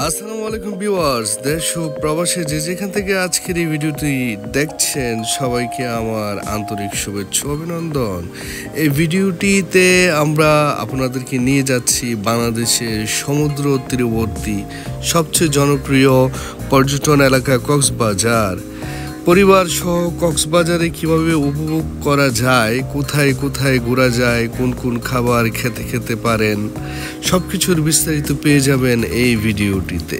আসসালামু আলাইকুম ভিউয়ার্স, দেশ ও প্রবাসে যে যেখান থেকে আজকের এই ভিডিওটি দেখছেন সবাইকে আমার আন্তরিক শুভেচ্ছা অভিনন্দন। এই ভিডিওটিতে আমরা আপনাদেরকে নিয়ে যাচ্ছি বাংলাদেশের সমুদ্র তীরবর্তী সবচেয়ে জনপ্রিয় পর্যটন এলাকা কক্সবাজার। পরিবার সহ কক্সবাজারে কিভাবে উপভোগ করা যায়, কোথায় কোথায় ঘোরা যায়, কোন কোন খাবার খেতে পারেন, সব কিছুর বিস্তারিত পেয়ে যাবেন এই ভিডিওটিতে।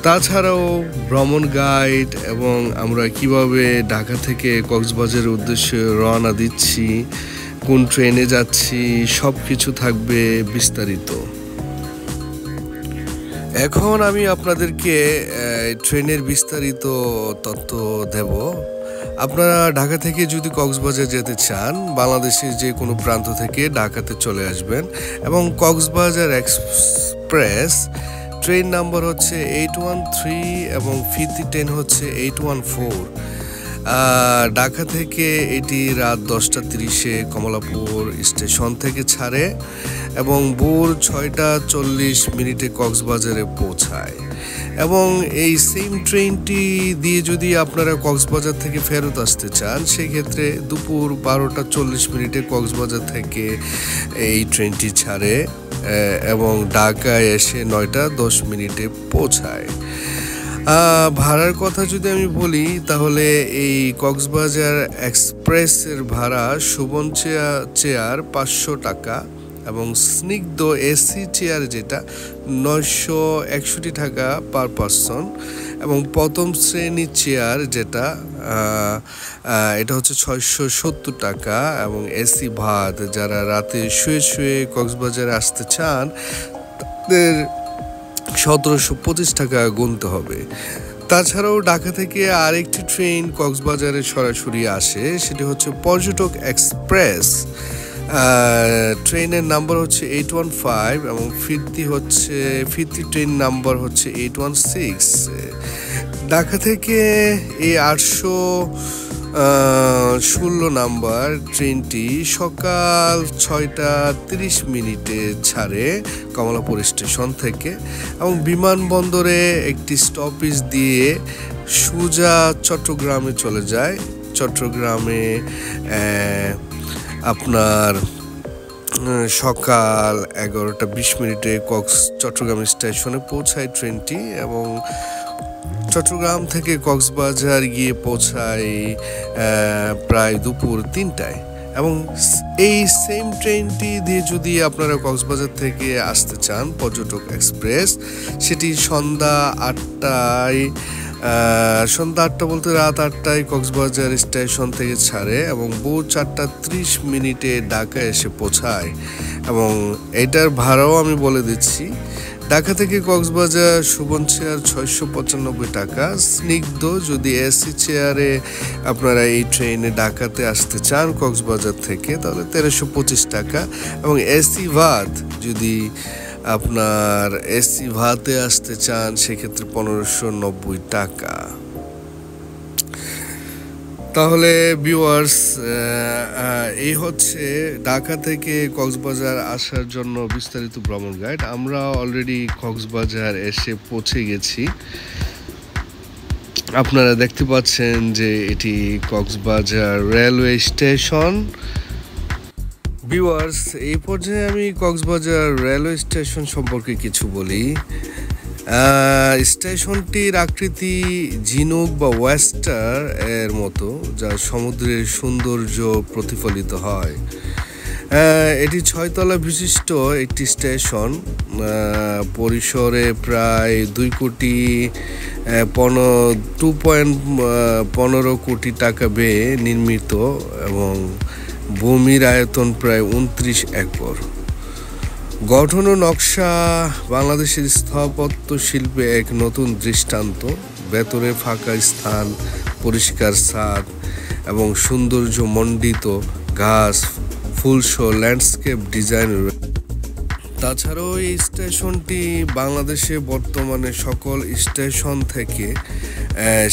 তাছাড়াও ভ্রমণ গাইড এবং আমরা কিভাবে ঢাকা থেকে কক্সবাজারের উদ্দেশ্যে রওনা দিচ্ছি, কোন ট্রেনে যাচ্ছি, সব কিছু থাকবে বিস্তারিত। এখন আমি আপনাদেরকে ট্রেনের বিস্তারিত তথ্য দেব। আপনারা ঢাকা থেকে যদি কক্সবাজার যেতে চান, বাংলাদেশের যে কোনো প্রান্ত থেকে ঢাকাতে চলে আসবেন এবং কক্সবাজার এক্সপ্রেস ট্রেন নাম্বার হচ্ছে 813 এবং ফিরতি ট্রেন হচ্ছে 814। ঢাকা থেকে এটি রাত 10:30 কমলাপুর স্টেশন থেকে ছাড়ে এবং ভোর 6:40 কক্সবাজারে পৌঁছায়। এবং এই সেম ট্রেনটি দিয়ে যদি আপনারা কক্সবাজার থেকে ফেরত আসতে চান, সেক্ষেত্রে দুপুর 12:40 কক্সবাজার থেকে এই ট্রেনটি ছাড়ে এবং ঢাকায় এসে 9:10 পৌঁছায়। ভাড়ার কথা যদি আমি বলি, তাহলে এই কক্সবাজার এক্সপ্রেসের ভাড়া সুবন চেয়ার 500 টাকা এবং স্নিগ্ধ এসি চেয়ার যেটা 961 টাকা পার পারসন এবং প্রথম শ্রেণীর চেয়ার যেটা এটা হচ্ছে 670 টাকা এবং এসি ভাত যারা রাতে শুয়ে শুয়ে কক্সবাজারে আসতে চান তাদের 1725 টাকা গুনতে হবে। তাছাড়াও ঢাকা থেকে আরেকটি ট্রেন কক্সবাজারে সরাসরি আসে, সেটি হচ্ছে পর্যটক এক্সপ্রেস। ট্রেনের নাম্বার হচ্ছে 815 এবং ফিরতি ট্রেন নাম্বার হচ্ছে 816। ঢাকা থেকে এই 816 নাম্বার ট্রেনটি সকাল 6:30 ছাড়ে কমলাপুর স্টেশন থেকে এবং বিমানবন্দরে একটি স্টপেজ দিয়ে সোজা চট্টগ্রামে চলে যায়। চট্টগ্রামে আপনার সকাল 11:20 চট্টগ্রাম স্টেশনে পৌঁছায় ট্রেনটি এবং চট্টগ্রাম থেকে কক্সবাজার গিয়ে পৌঁছায় প্রায় দুপুর 3টায়। এবং এই সেম ট্রেনটি দিয়ে যদি আপনারা কক্সবাজার থেকে আসতে চান, পর্যটক এক্সপ্রেস, সেটি সন্ধ্যা 8টা বলতে রাত 8টায় কক্সবাজার স্টেশন থেকে ছাড়ে এবং ভোর 4:30 ঢাকায় এসে পৌঁছায়। এবং এটার ভাড়াও আমি বলে দিচ্ছি। ঢাকা থেকে কক্সবাজার সুবন চেয়ার 695 টাকা, স্নিগ্ধ যদি এসি চেয়ারে আপনারা এই ট্রেনে ঢাকাতে আসতে চান কক্সবাজার থেকে, তাহলে 1325 টাকা এবং এসি ভাত যদি আপনার এসি ভাতে আসতে চান সেক্ষেত্রে 1590 টাকা। তাহলে ভিউয়ার্স, এই হচ্ছে ঢাকা থেকে কক্সবাজার আসার জন্য বিস্তারিত ভ্রমণ গাইড। আমরা অলরেডি কক্সবাজার এসে পৌঁছে গেছি। আপনারা দেখতে পাচ্ছেন যে এটি কক্সবাজার রেলওয়ে স্টেশন। ভিউয়ার্স, এই পর্যায়ে আমি কক্সবাজার রেলওয়ে স্টেশন সম্পর্কে কিছু বলি। স্টেশনটির আকৃতি ঝিনুক বা ওয়েস্টার এর মতো, যা সমুদ্রের সৌন্দর্য প্রতিফলিত হয়। এটি 6 তলা বিশিষ্ট একটি স্টেশন। পরিসরে প্রায় 2.15 কোটি টাকা ব্যয়ে নির্মিত এবং ভূমির আয়তন প্রায় 29 একর। গঠন ও নকশা বাংলাদেশের স্থাপত্য শিল্পে এক নতুন দৃষ্টান্ত। ভেতরে ফাঁকা স্থান, পরিষ্কার ছাদ এবং সৌন্দর্যমণ্ডিত ঘাস ফুলসহ ল্যান্ডস্কেপ ডিজাইন। তাছাড়াও এই স্টেশনটি বাংলাদেশে বর্তমানে সকল স্টেশন থেকে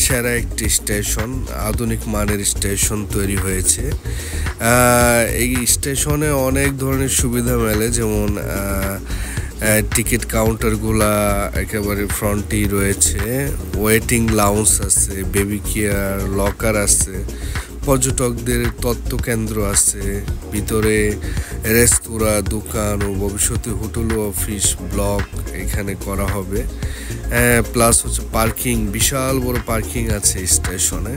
সেরা একটি স্টেশন, আধুনিক মানের স্টেশন তৈরি হয়েছে। এই স্টেশনে অনেক ধরনের সুবিধা মেলে, যেমন টিকিট কাউন্টারগুলা একেবারে ফ্রন্টেই রয়েছে। ওয়েটিং লাউঞ্জ আছে, বেবি কেয়ার, লকার আছে, পর্যটকদের তথ্য কেন্দ্র আছে, ভিতরে রেস্তোরাঁ, দোকান ও ভবিষ্যতে হোটেল ও অফিস ব্লক এখানে করা হবে। প্লাস হচ্ছে পার্কিং, বিশাল বড় পার্কিং আছে স্টেশনে।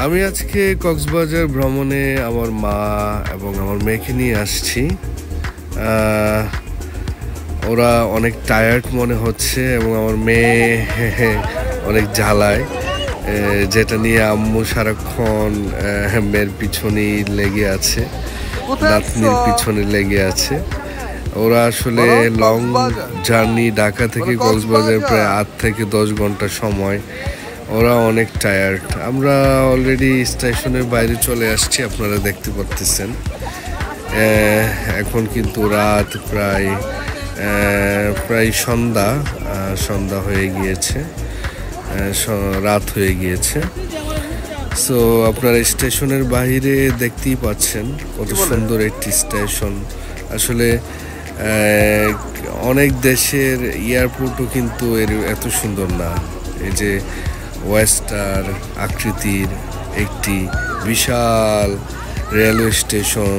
আমি আজকে কক্সবাজার ভ্রমণে আমার মা এবং আমার মেয়েকে নিয়ে আসছি। ওরা অনেক টায়ার্ড মনে হচ্ছে এবং আমার মেয়ে অনেক জ্বালায়, যেটা নিয়ে আম্মু সারাক্ষণ মেয়ের পিছনেই লেগে আছে, নাতনির পিছনে লেগে আছে। ওরা আসলে লং জার্নি, ঢাকা থেকে কক্সবাজার প্রায় 8 থেকে 10 ঘন্টা সময়। ওরা অনেক টায়ার্ড। আমরা অলরেডি স্টেশনের বাইরে চলে আসছি, আপনারা দেখতে পাচ্ছেন। এখন কিন্তু রাত প্রায় সন্ধ্যা হয়ে গিয়েছে, রাত হয়ে গিয়েছে। সো আপনারা স্টেশনের বাইরে দেখতেই পাচ্ছেন কত সুন্দর একটি স্টেশন। আসলে অনেক দেশের এয়ারপোর্টও কিন্তু এত সুন্দর না। এই যে ওয়েস্টার আকৃতির একটি বিশাল রেলওয়ে স্টেশন,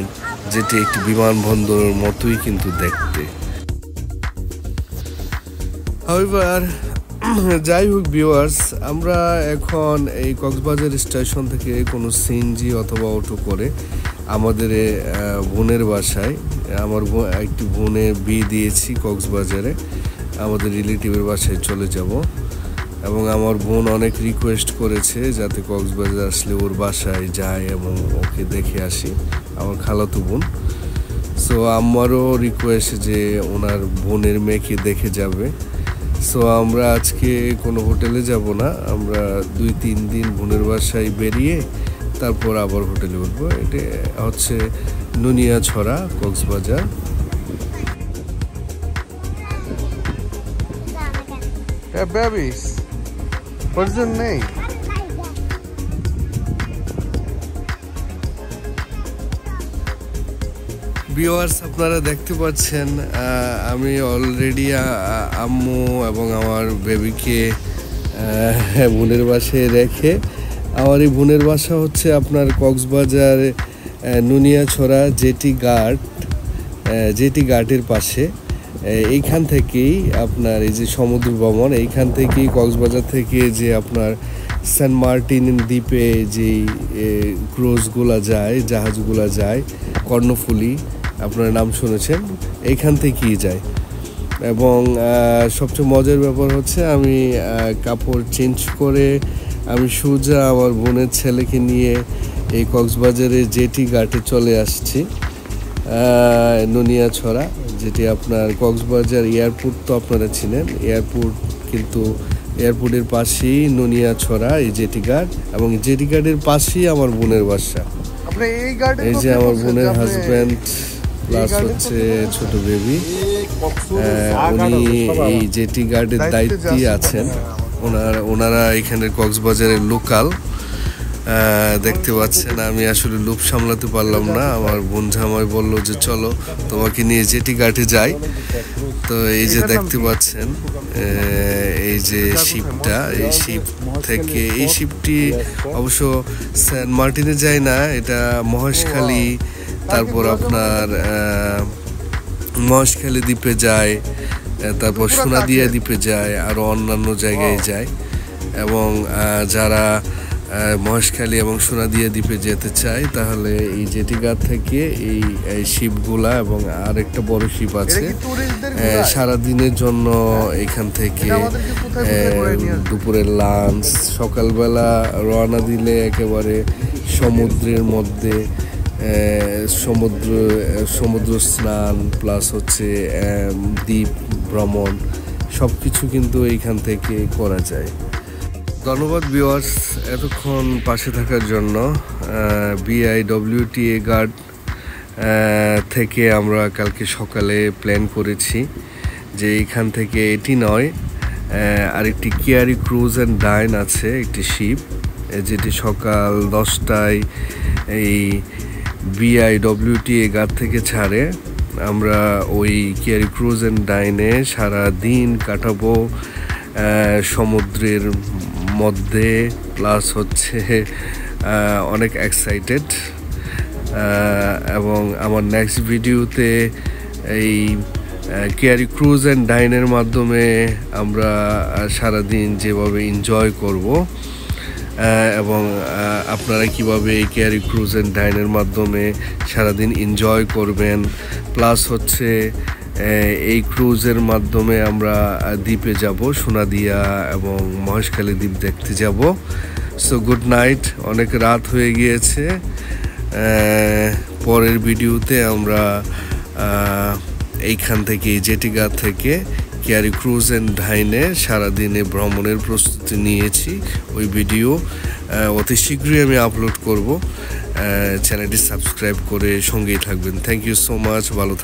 যেটি একটি বিমানবন্দরের মতোই কিন্তু দেখতে। However, যাই হোক ভিউয়ার্স, আমরা এখন এই কক্সবাজার স্টেশন থেকে কোনো সিএনজি অথবা অটো করে আমাদের বোনের বাসায়, আমার একটি বোনের বিয়ে দিয়েছি কক্সবাজারে, আমাদের রিলেটিভের বাসায় চলে যাব। এবং আমার বোন অনেক রিকোয়েস্ট করেছে যাতে কক্সবাজার আসলে ওর বাসায় যায় এবং ওকে দেখে আসি, আমার খালাতো বোন। সো আমারও রিকোয়েস্ট যে ওনার বোনের মেয়েকে দেখে যাবে। সো আমরা আজকে কোনো হোটেলে যাব না, আমরা 2-3 দিন বোনের বাসায় বেরিয়ে তারপর আবার হোটেলে উঠবো। এটা হচ্ছে Nuniachara, Cox's Bazar. Hey babies, what's your name? Viewers, আপনারা দেখতে পাচ্ছেন আমি অলরেডি আম্মু এবং আমার বেবিকে বোনের বাসায় রেখে, আমার এই বোনের বাসা হচ্ছে আপনার কক্সবাজার নুনিয়াছড়া জেটি ঘাটের পাশে। এইখান থেকেই আপনার এই যে সমুদ্র ভ্রমণ, এইখান থেকেই কক্সবাজার থেকে যে আপনার সেন্ট মার্টিন দ্বীপে যেই ক্রুজগুলা যায়, জাহাজগুলা যায়, কর্ণফুলী আপনার নাম শুনেছেন, এইখান থেকেই যায়। এবং সবচেয়ে মজার ব্যাপার হচ্ছে আমি কাপড় চেঞ্জ করে আমি সোজা আমার বোনের ছেলেকে নিয়ে এই কক্সবাজারের জেটি ঘাটে চলে আসছি, নুনিয়াছড়া, যেটি আপনার কক্সবাজার এয়ারপোর্ট তো আপনারা চিনেন, এয়ারপোর্ট কিন্তু এয়ারপোর্টের পাশেই নুনিয়াছড়া এই জেটি ঘাট, এবং জেটি ঘাটের পাশেই আমার বোনের বাসা। এই যে আমার বোনের হাজব্যান্ড প্লাস হচ্ছে ছোট বেবি, উনি এই জেটি ঘাটের দায়িত্বে আছেন। ওনারা এখানে কক্সবাজারের লোকাল। দেখতে পাচ্ছেন আমি আসলে লোভ সামলাতে পারলাম না, আমার বোন জামাই বলল যে চলো তোমাকে নিয়ে জেটি ঘাটে যাই। তো এই যে দেখতে পাচ্ছেন এই যে শিপটা, এই শিপ থেকে, এই শিপটি অবশ্য সেন্ট মার্টিনে যায় না, এটা মহেশখালী, তারপর আপনার মহেশখালী দ্বীপে যায়, তারপর সোনাদিয়া দ্বীপে যায়, আরও অন্যান্য জায়গায় যায়। এবং যারা মহেশখালী এবং সোনাদিয়া দ্বীপে যেতে চায় তাহলে এই জেটি ঘাট থেকে এই শিপগুলা, এবং আর একটা বড় শিপ আছে, সারাদিনের জন্য এখান থেকে দুপুরের লাঞ্চ, সকালবেলা রওনা দিলে একেবারে সমুদ্রের মধ্যে সমুদ্র স্নান প্লাস হচ্ছে দ্বীপ ভ্রমণ সব কিছু কিন্তু এইখান থেকে করা যায়। ধন্যবাদ ভিউয়ার্স এতক্ষণ পাশে থাকার জন্য। BIWTA গার্ড থেকে আমরা কালকে সকালে প্ল্যান করেছি যে এইখান থেকে এটি নয়, আরেকটি কেয়ারি ক্রুজ অ্যান্ড ডাইন আছে, একটি শিপ, যেটি সকাল 10টায় এই BIWTA গার্ড থেকে ছাড়ে আমরা ওই কেয়ারি ক্রুজ অ্যান্ড ডাইনে সারা দিন কাটাবো সমুদ্রের মধ্যে, প্লাস হচ্ছে অনেক এক্সাইটেড। এবং আমার নেক্সট ভিডিওতে এই কেয়ারি ক্রুজ অ্যান্ড ডাইনের মাধ্যমে আমরা সারাদিন যেভাবে এনজয় করব এবং আপনারা কিভাবে এই কেয়ারি ক্রুজ অ্যান্ড ডাইনের মাধ্যমে সারাদিন এনজয় করবেন, প্লাস হচ্ছে এই ক্রুজের মাধ্যমে আমরা দ্বীপে যাব, সোনাদিয়া এবং মহেশখালী দ্বীপ দেখতে যাব। সো গুড নাইট, অনেক রাত হয়ে গিয়েছে। পরের ভিডিওতে আমরা এইখান থেকে জেটিগা থেকে কেয়ারি ক্রুজ অ্যান্ড ডাইনে সারাদিনে ভ্রমণের প্রস্তুতি নিয়েছি, ওই ভিডিও অতি শীঘ্রই আমি আপলোড করব। চ্যানেলটি সাবস্ক্রাইব করে সঙ্গেই থাকবেন। থ্যাংক ইউ সো মাচ, ভালো